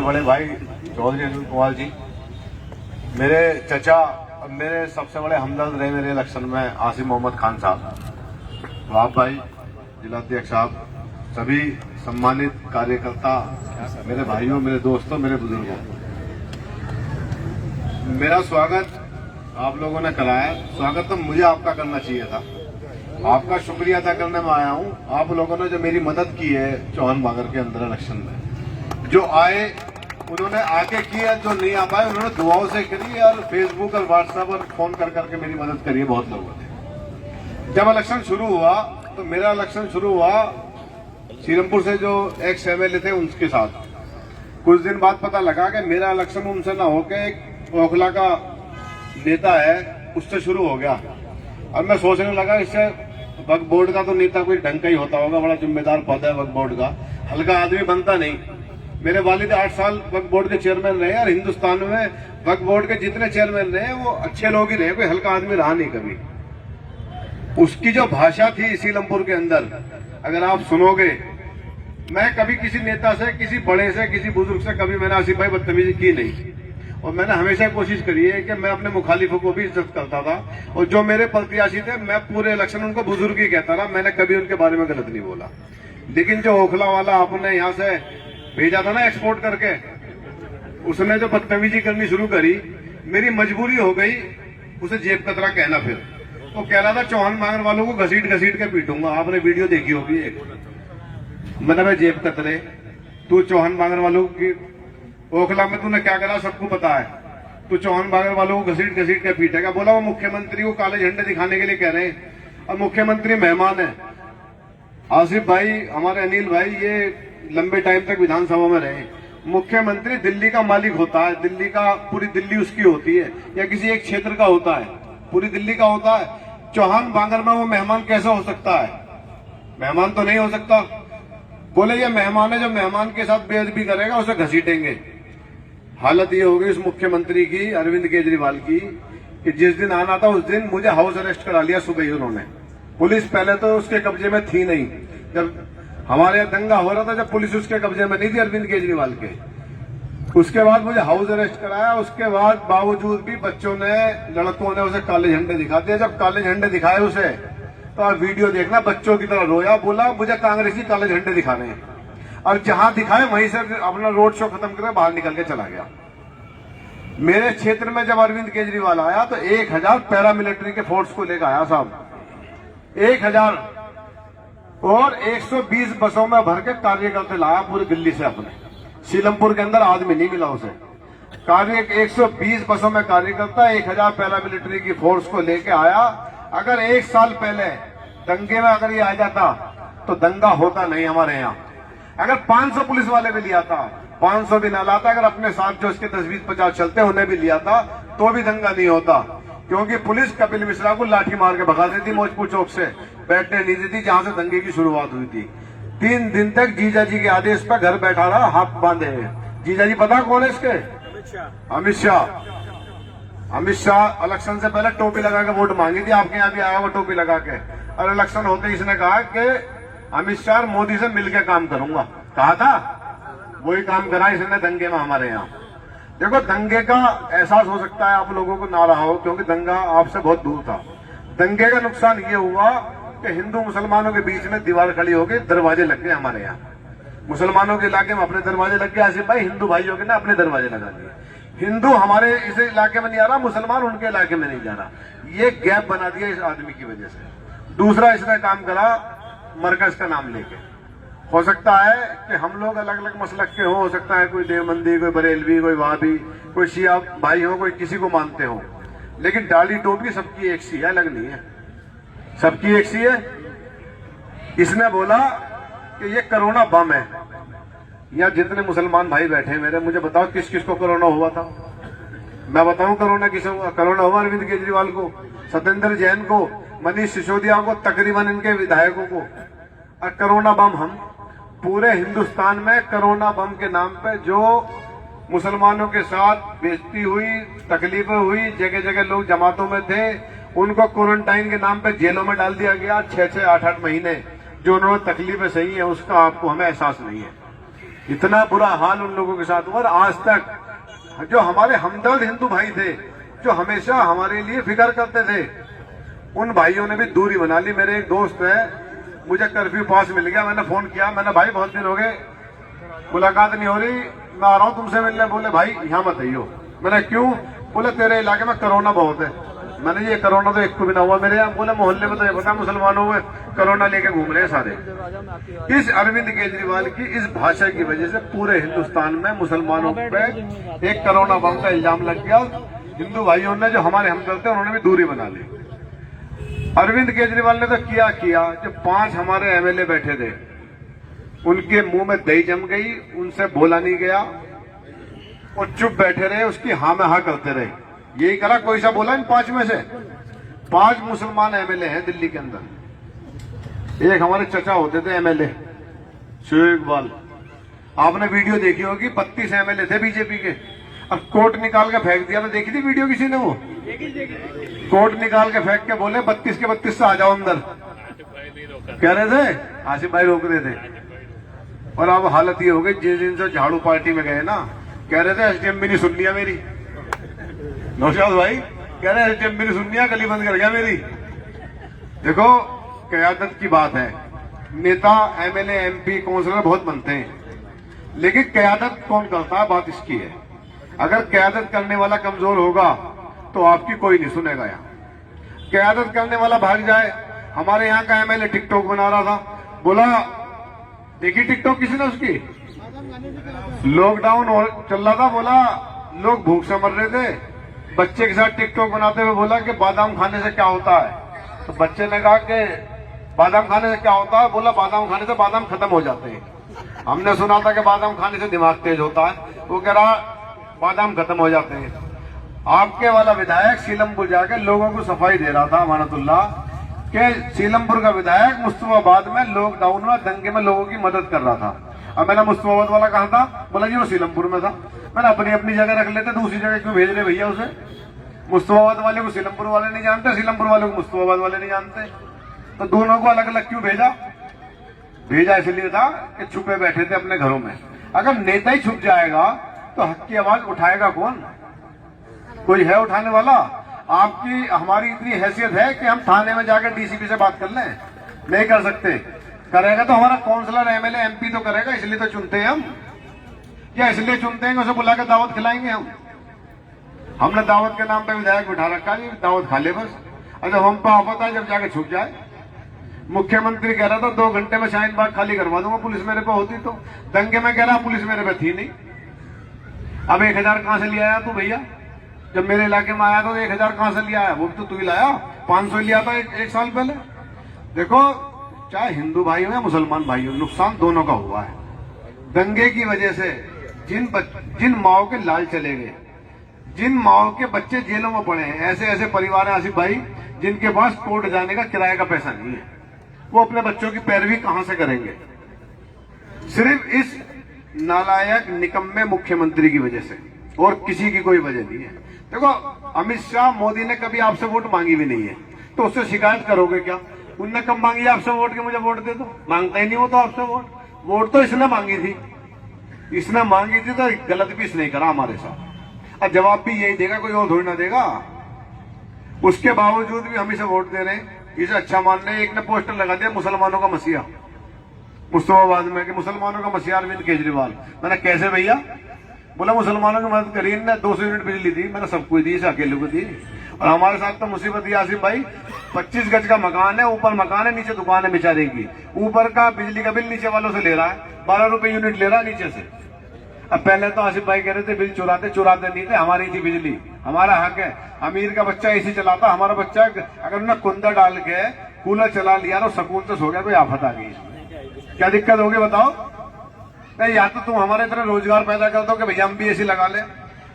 बड़े भाई चौधरी अनिल कुमार जी, मेरे चचा और मेरे सबसे बड़े हमदर्द रहे मेरे इलेक्शन में आसिम मोहम्मद खान साहब, वाह भाई, जिलाध्यक्ष साहब, सभी सम्मानित कार्यकर्ता, मेरे भाइयों, मेरे दोस्तों, मेरे बुजुर्गों, मेरा स्वागत आप लोगों ने कराया। स्वागत तो मुझे आपका करना चाहिए था, आपका शुक्रिया अदा करने में आया हूं। आप लोगों ने जो मेरी मदद की है चौहान बागर के अंदर इलेक्शन में, जो आए उन्होंने आके की है, जो नहीं आ पाए उन्होंने दुआओं से करी और फेसबुक और व्हाट्सएप और फोन कर करके मेरी मदद करी है बहुत लोगों ने। जब इलेक्शन शुरू हुआ तो मेरा इलेक्शन शुरू हुआ सीरमपुर से जो एक्स एमएलए थे उनके साथ। कुछ दिन बाद पता लगा कि मेरा इलेक्शन उनसे ना होकर एक ओखला का नेता है उससे शुरू हो गया। और मैं सोचने लगा इससे वक्फ बोर्ड का तो नेता कोई ढंग का ही होता होगा, बड़ा जिम्मेदार पद है वक्फ बोर्ड का, हल्का आदमी बनता नहीं। मेरे वालिद 8 साल वक्फ बोर्ड के चेयरमैन रहे और हिंदुस्तान में वक्फ बोर्ड के जितने चेयरमैन रहे वो अच्छे लोग ही रहे, कोई हल्का आदमी रहा नहीं कभी। उसकी जो भाषा थी सीलमपुर के अंदर, अगर आप सुनोगे, मैं कभी किसी नेता से, किसी बड़े से, किसी बुजुर्ग से कभी मैंने आसिफ भाई बदतमीजी की नहीं। और मैंने हमेशा कोशिश करी है कि मैं अपने मुखालिफों को भी इज्जत करता था, और जो मेरे प्रत्याशी थे मैं पूरे इलेक्शन उनको बुजुर्ग ही कहता रहा, मैंने कभी उनके बारे में गलत नहीं बोला। लेकिन जो ओखला वाला आपने यहाँ से भेजा था ना एक्सपोर्ट करके, उसने जो बदतमीजी करनी शुरू करी, मेरी मजबूरी हो गई उसे जेब कतरा कहना। फिर वो कह रहा था चौहान बागर वालों को घसीट घसीट के पीटूंगा, आपने वीडियो देखी होगी एक। मतलब जेब कतरे, तू चौहान बागर वालों की ओखला में तूने क्या करा सबको पता है, तो चौहान बागर वालों को घसीट घसीट के पीटेगा। बोला वो मुख्यमंत्री को काले झंडे दिखाने के लिए कह रहे हैं, और मुख्यमंत्री मेहमान है। आसिफ भाई, हमारे अनिल भाई, ये लंबे टाइम तक विधानसभा में रहे। मुख्यमंत्री दिल्ली का मालिक होता है, दिल्ली का, पूरी दिल्ली उसकी होती है, या किसी एक क्षेत्र का होता है, पूरी दिल्ली का होता है। चौहान बागर में वो मेहमान कैसे हो सकता है? मेहमान तो नहीं हो सकता। बोले ये मेहमान है, जो मेहमान के साथ बेअदबी करेगा उसे घसीटेंगे। हालत ये हो गई उस मुख्यमंत्री की, अरविंद केजरीवाल की, कि जिस दिन आना था उस दिन मुझे हाउस अरेस्ट करा लिया सुबह ही उन्होंने। पुलिस पहले तो उसके कब्जे में थी नहीं, जब हमारे यहाँ दंगा हो रहा था, जब पुलिस उसके कब्जे में नहीं थी अरविंद केजरीवाल के। उसके बाद मुझे हाउस अरेस्ट कराया। उसके बाद बावजूद भी बच्चों ने, लड़कों ने उसे काले झंडे दिखा दिए। जब काले झंडे दिखाए उसे, तो आप वीडियो देखना, बच्चों की तरह रोया, बोला मुझे कांग्रेसी काले झंडे दिखाने हैं, और जहां दिखाए वहीं से अपना रोड शो खत्म करके बाहर निकल के चला गया। मेरे क्षेत्र में जब अरविंद केजरीवाल आया तो 1000 पैरामिलिट्री के फोर्स को लेकर आया साहब, 1000, और 120 बसों में भर के कार्यकर्ता लाया पूरी दिल्ली से अपने। सीलमपुर के अंदर आदमी नहीं मिला उसे। 120 बसों में कार्यकर्ता 1000 पैरामिलिट्री की फोर्स को लेके आया। अगर 1 साल पहले दंगे में अगर ये आ जाता तो दंगा होता नहीं हमारे यहाँ। अगर 500 पुलिस वाले भी लिया था, 500 भी ना लाता, अगर अपने साथ जो इसके 10, 20, 50 चलते उन्हें भी लिया था, तो भी दंगा नहीं होता। क्योंकि पुलिस कपिल मिश्रा को लाठी मार के भगा देती मौजपुर चौक से, बैठने नहीं देती जहां से दंगे की शुरुआत हुई थी। 3 दिन तक जीजा जी के आदेश पर घर बैठा रहा, हाथ बांधे हुए। जीजा जी पता कौन है इसके? अमित शाह। अमित शाह इलेक्शन से पहले टोपी लगा के वोट मांगी थी, आपके यहाँ भी आया हुआ टोपी लगा के, और इलेक्शन होते ही इसने कहा कि अमित शाह मोदी से मिलकर काम करूंगा। कहा था, वही काम करा इसने दंगे में हमारे यहाँ। देखो, दंगे का एहसास हो सकता है आप लोगों को ना रहा हो, क्योंकि दंगा आपसे बहुत दूर था। दंगे का नुकसान ये हुआ कि हिंदू मुसलमानों के बीच में दीवार खड़ी हो गई, दरवाजे लग गए हमारे यहाँ। मुसलमानों के इलाके में अपने दरवाजे लग गए आसिफ भाई, हिंदू भाइयों के ना अपने दरवाजे लगा दिए। हिंदू हमारे इस इलाके में नहीं आ रहा, मुसलमान उनके इलाके में नहीं जा रहा। ये गैप बना दिया इस आदमी की वजह से। दूसरा इसने काम करा मरकज का नाम लेके। हो सकता है कि हम लोग अलग अलग मसलक के हो सकता है कोई देवबंदी, कोई बरेलवी, कोई वहाबी, कोई शिया भाई हो, कोई किसी को मानते हो, लेकिन डाली टोपी सबकी एक सी है, अलग नहीं है, सबकी एक सी है। इसने बोला कि ये कोरोना बम है। यहाँ जितने मुसलमान भाई बैठे मेरे, मुझे बताओ किस किस को कोरोना हुआ था? मैं बताऊं कोरोना किसे हुआ? कोरोना हुआ अरविंद केजरीवाल को, सत्येंद्र जैन को, मनीष सिसोदिया को, तकरीबन इनके विधायकों को। और कोरोना बम हम पूरे हिंदुस्तान में कोरोना बम के नाम पे जो मुसलमानों के साथ बेइज्जती हुई, तकलीफें हुई, जगह जगह लोग जमातों में थे, उनको क्वारंटाइन के नाम पे जेलों में डाल दिया गया 6-6, 8-8 महीने। जो उन्होंने तकलीफें सही है उसका आपको हमें एहसास नहीं है। इतना बुरा हाल उन लोगों के साथ हुआ। और आज तक जो हमारे हमदर्द हिंदू भाई थे, जो हमेशा हमारे लिए फिक्र करते थे, उन भाइयों ने भी दूरी बना ली। मेरे एक दोस्त है, मुझे कर्फ्यू पास मिल गया, मैंने फोन किया, मैंने भाई बहुत दिन हो गए मुलाकात नहीं हो रही, मैं आ रहा हूं तुमसे मिलने। बोले भाई यहाँ मत आइयो। मैंने क्यों? बोले तेरे इलाके में कोरोना बहुत है। मैंने ये कोरोना तो एक को भी ना हुआ मेरे यहाँ। बोले मोहल्ले में तो ये पता मुसलमानों में कोरोना लेके घूम रहे हैं सारे। इस अरविंद केजरीवाल की इस भाषा की वजह से पूरे हिंदुस्तान में मुसलमानों पे एक कोरोना बम का इल्जाम लग गया। हिंदू भाइयों ने, जो हमारे हमदर्द थे, उन्होंने भी दूरी बना ली। अरविंद केजरीवाल ने तो किया जो 5 हमारे एमएलए बैठे थे, उनके मुंह में दही जम गई, उनसे बोला नहीं गया, वो चुप बैठे रहे, उसकी हाँ में हाँ करते रहे। यही करा, कोई सा बोला इन 5 में से? 5 मुसलमान एमएलए हैं दिल्ली के अंदर। एक हमारे चचा होते थे एमएलए शेख इकबाल, आपने वीडियो देखी होगी, 32 एमएलए थे बीजेपी के। अब कोर्ट निकाल के फेंक दिया, तो देखी थी वीडियो किसी ने? वो कोर्ट निकाल के फेंक के बोले 32 के 32 से आ जाओ अंदर, कह रहे थे, आसिफ भाई रोक रहे थे। और अब हालत ये हो गई, जिस दिन से झाड़ू पार्टी में गए ना, कह रहे थे एसडीएम भी नहीं सुन लिया मेरी। नौशाद भाई कह रहे एसडीएम भी नहीं सुन लिया, गली बंद कर गया मेरी। देखो क़यादत की बात है, नेता एमएलए एमपी काउंसिलर बहुत बनते हैं, लेकिन क़यादत कौन करता है, बात इसकी है। अगर क़यादत करने वाला कमजोर होगा तो आपकी कोई नहीं सुनेगा। यहाँ क़यादत करने वाला भाग जाए। हमारे यहाँ का एमएलए टिकटॉक बना रहा था, बोला देखी टिकटॉक किसी ने उसकी, लॉकडाउन चल रहा था, बोला लोग भूख से मर रहे थे, बच्चे के साथ टिकटॉक बनाते हुए बोला कि बादाम खाने से क्या होता है। तो बच्चे ने कहा कि बादाम खाने से क्या होता है? बोला बादाम खाने से बादाम खत्म हो जाते हैं। हमने सुना था कि बादाम खाने से दिमाग तेज होता है, वो कह रहा बादाम खत्म हो जाते हैं। आपके वाला विधायक सीलमपुर जाके लोगों को सफाई दे रहा था, अमानतुल्लाह, के सीलमपुर का विधायक मुस्तफाबाद में लॉकडाउन में दंगे में लोगों की मदद कर रहा था। अब मैंने मुस्तफाबाद वाला कहा था, बोला जी वो सीलमपुर में था। मैंने अपनी अपनी जगह रख लेते, दूसरी जगह क्यों भेज रहे भैया उसे? मुस्तफाबाद वाले को सीलमपुर वाले नहीं जानते, सीलमपुर वाले को मुस्तफाबाद वाले नहीं जानते, तो दोनों को अलग अलग क्यों भेजा? भेजा इसलिए था कि छुपे बैठे थे अपने घरों में। अगर नेता ही छुप जाएगा तो हक की आवाज उठाएगा कौन? कोई है उठाने वाला? आपकी हमारी इतनी हैसियत है कि हम थाने में जाकर डीसीपी से बात कर लें? नहीं कर सकते। करेगा तो हमारा काउंसलर एमएलए एमपी तो करेगा, इसलिए तो चुनते हैं हम। क्या इसलिए चुनते हैं कि उसे बुला के दावत खिलाएंगे हम? हमने दावत के नाम पे विधायक बिठा रखा है, दावत खा ले बस। अच्छा हम पे आफत है जब जाके छुप जाए। मुख्यमंत्री कह रहा था 2 घंटे में शाहीन बाग खाली करवा दूंगा, पुलिस मेरे पे होती तो। दंगे में कह रहा पुलिस मेरे पे थी नहीं। अब 1000 कहां से लिया आया तू भैया? जब मेरे इलाके में आया तो 1000 कहां से लिया आया? वो भी तो तू ही लाया, 500 लिया था एक साल पहले। देखो चाहे हिंदू भाई हो या मुसलमान भाई हो, नुकसान दोनों का हुआ है। दंगे की वजह से जिन माओ के लाल चले गए, जिन माओ के बच्चे जेलों में पड़े हैं, ऐसे ऐसे परिवार हैं आसिफ भाई जिनके पास कोर्ट जाने का किराए का पैसा नहीं है। वो अपने बच्चों की पैरवी कहां से करेंगे? सिर्फ इस नालायक निकम्मे मुख्यमंत्री की वजह से, और किसी की कोई वजह नहीं है। देखो अमित शाह मोदी ने कभी आपसे वोट मांगी भी नहीं है, तो उससे शिकायत करोगे क्या? उनने कब मांगी आपसे वोट कि मुझे वोट दे दो? मांगता ही नहीं हो तो आपसे वोट तो इसने मांगी थी। इसने मांगी थी तो गलत भी इसने करा हमारे साथ, और जवाब भी यही देगा, कोई और थोड़ी ना देगा। उसके बावजूद भी हम इसे वोट दे रहे हैं, इसे अच्छा मान रहे हैं। एक ने पोस्टर लगा दिया मुसलमानों का मसीहा मुस्तफाबाद में, कि मुसलमानों का मसीहा अरविंद केजरीवाल। मैंने कैसे भैया? बोला मुसलमानों की मदद करी ने, 200 यूनिट बिजली दी, मैंने सबको दी, इसे अकेले को दी। और हमारे साथ तो मुसीबत ये आसिफ भाई, 25 गज का मकान है, ऊपर मकान है, नीचे दुकान है बेचारे की। ऊपर का बिजली का बिल नीचे वालों से ले रहा है, 12 रुपए यूनिट ले रहा है नीचे से। अब पहले तो आसिफ भाई कह रहे थे बिल चुराते नहीं थे, हमारी थी बिजली, हमारा हक है। अमीर का बच्चा एसी चलाता, हमारा बच्चा अगर उन्हें कुंदा डाल के कूलर चला लिया तो सुकून से सो गया, कोई आफत आ गई इसमें क्या दिक्कत होगी बताओ? नहीं, या तो तुम हमारे तरह रोजगार पैदा कर दो कि भैया हम भी एसी लगा ले।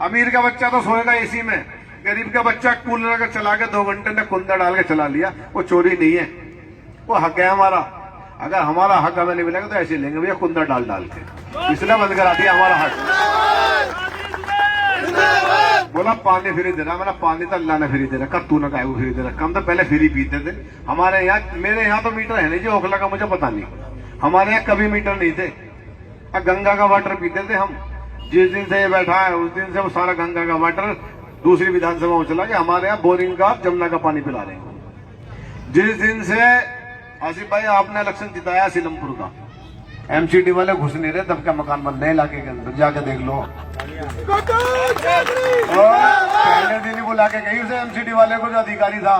अमीर का बच्चा तो सोएगा एसी में, गरीब का बच्चा कूलर अगर चला के 2 घंटे में कुंदा डाल के चला लिया, वो चोरी नहीं है, वो हक है हमारा। अगर हमारा हक हमें नहीं मिलेगा तो ऐसे लेंगे भैया कुंदा डाल के, इसलिए बंद करा दिया हमारा हक। बोला पानी फ्री दे रहा, मैंने पानी तो अल्लाह ने फ्री दे रहा, तू ना काय वो फ्री दे रहा, हम तो पहले फ्री पीते थे। हमारे यहाँ, मेरे यहाँ तो मीटर है नहीं जी, ओखला का मुझे पता नहीं, हमारे यहाँ कभी मीटर नहीं थे। अब गंगा का वाटर पीते थे हम। जिस दिन से ये बैठा है उस दिन से वो सारा गंगा का वाटर दूसरी विधानसभा में चला गया। हमारे यहाँ बोरिंग का जमुना का पानी पिला रहे हैं। जिस दिन से आसिफ भाई आपने इलेक्शन जिताया सीलमपुर का, एमसीडी वाले घुस नहीं रहे, तब का मकान बन रहे इलाके के अंदर, जाके देख लो। पहले दिन ही बुला के गई उसे एमसीडी वाले को, जो अधिकारी था।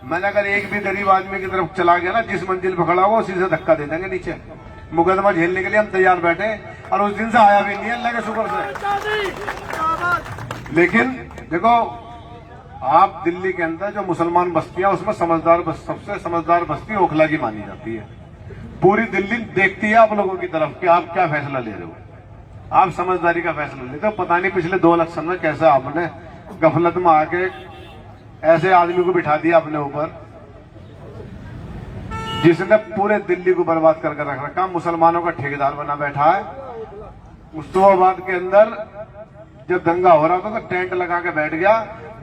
मैंने अगर एक भी गरीब आदमी की तरफ चला गया ना, जिस मंजिल पर खड़ा हुआ उसी से धक्का दे देंगे नीचे। मुकदमा झेलने के लिए हम तैयार बैठे, और उस दिन से आया भी नहीं अल्लाह के शुक्र से। लेकिन देखो, आप दिल्ली के अंदर जो मुसलमान बस्तियां, उसमें सबसे समझदार बस्ती ओखला की मानी जाती है। पूरी दिल्ली देखती है आप लोगों की तरफ कि आप क्या फैसला ले रहे हो। आप समझदारी का फैसला लेते हो। पता नहीं पिछले 2 इलेक्शन में कैसा आपने गफलत में आके ऐसे आदमी को बिठा दिया अपने ऊपर, जिसने पूरे दिल्ली को बर्बाद करके रख रखा, मुसलमानों का ठेकेदार बना बैठा है। उस्ताबाद के अंदर जब दंगा हो रहा था तो टेंट लगा के बैठ गया,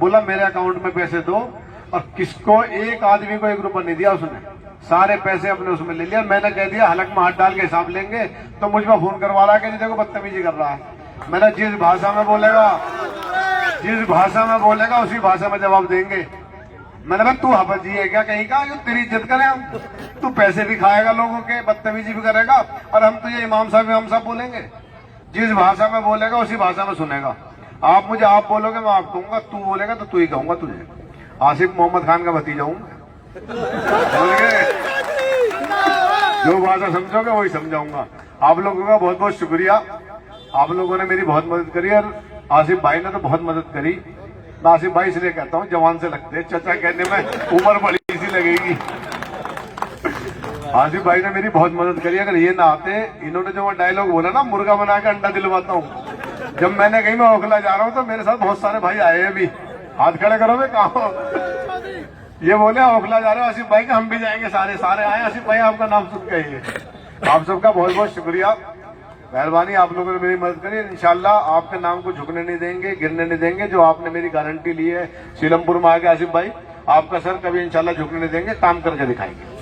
बोला मेरे अकाउंट में पैसे दो, और किसको, एक आदमी को 1 रुपया नहीं दिया उसने, सारे पैसे अपने उसमें ले लिया। मैंने कह दिया हलक में हाथ डाल के हिसाब लेंगे, तो मुझ में फोन करवा रहा है कि देखो बदतमीजी कर रहा है। मैंने जिस भाषा में बोलेगा उसी भाषा में जवाब देंगे। मैंने कहा तू हफजी है क्या कहीं का, जो तेरी इज्जत करें हम? तू पैसे भी खाएगा लोगों के, बदतमीजी भी करेगा, और हम तुझे इमाम साहब बोलेंगे। जिस भाषा में बोलेगा उसी भाषा में सुनेगा। आप मुझे आप बोलोगे मैं आप कहूंगा, तू बोलेगा तो तू ही कहूंगा तुझे। आसिफ मोहम्मद खान का भतीजा हूं, समझ गए? जो भाषा समझोगे वही समझाऊंगा। आप लोगों का बहुत बहुत शुक्रिया, आप लोगों ने मेरी बहुत मदद करी, और आसिफ भाई ने तो बहुत मदद करी। मैं आसिफ भाई इसलिए कहता हूँ, जवान से लगते हैं, चचा कहने में उम्र बड़ी सी लगेगी। आसिफ भाई ने मेरी बहुत मदद करी। अगर ये ना आते, इन्होंने जो वो डायलॉग बोला ना, मुर्गा बना के अंडा दिलवाता हूँ, जब मैंने कहीं मैं ओखला जा रहा हूँ तो मेरे साथ बहुत सारे भाई आए हैं। भी हाथ खड़े करो, मैं कहा ये बोले ओखला जा रहे हो आसिफ भाई का, हम भी जाएंगे। सारे आए। आसिफ भाई आपका नाम सुन के ही है। आप सबका बहुत बहुत शुक्रिया, मेहरबानी, आप लोगों ने मेरी मदद करी। इंशाल्लाह आपके नाम को झुकने नहीं देंगे, गिरने नहीं देंगे। जो आपने मेरी गारंटी ली है सीलमपुर में आके, आसिफ भाई आपका सर कभी इंशाल्लाह झुकने नहीं देंगे, काम करके दिखाएंगे।